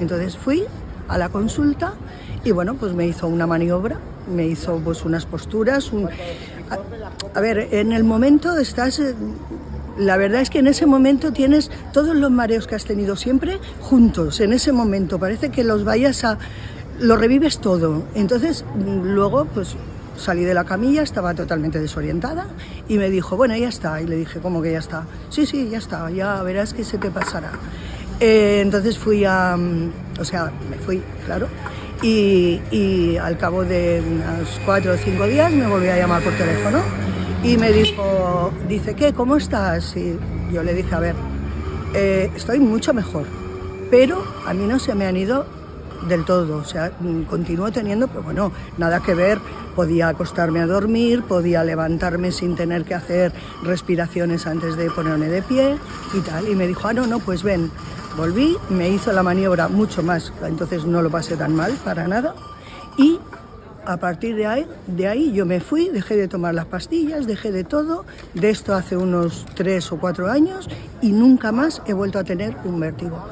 Entonces fui a la consulta y bueno, pues me hizo una maniobra, me hizo pues unas posturas, a ver, en el momento estás, la verdad es que en ese momento tienes todos los mareos que has tenido siempre juntos, en ese momento, parece que lo revives todo. Entonces luego pues salí de la camilla, estaba totalmente desorientada y me dijo, bueno, ya está. Y le dije, ¿cómo que ya está? Sí, ya está, ya verás que se te pasará. Entonces me fui, claro, y al cabo de unos 4 o 5 días me volvió a llamar por teléfono y me dice, ¿qué? ¿Cómo estás? Y yo le dije, a ver, estoy mucho mejor, pero a mí no se me han ido del todo, o sea, continúo teniendo, pero bueno, nada que ver, podía acostarme a dormir, podía levantarme sin tener que hacer respiraciones antes de ponerme de pie y tal, y me dijo, no, pues ven, volví, me hizo la maniobra mucho más, entonces no lo pasé tan mal, para nada, y a partir de ahí yo me fui, dejé de tomar las pastillas, dejé de todo, de esto hace unos 3 o 4 años, y nunca más he vuelto a tener un vértigo.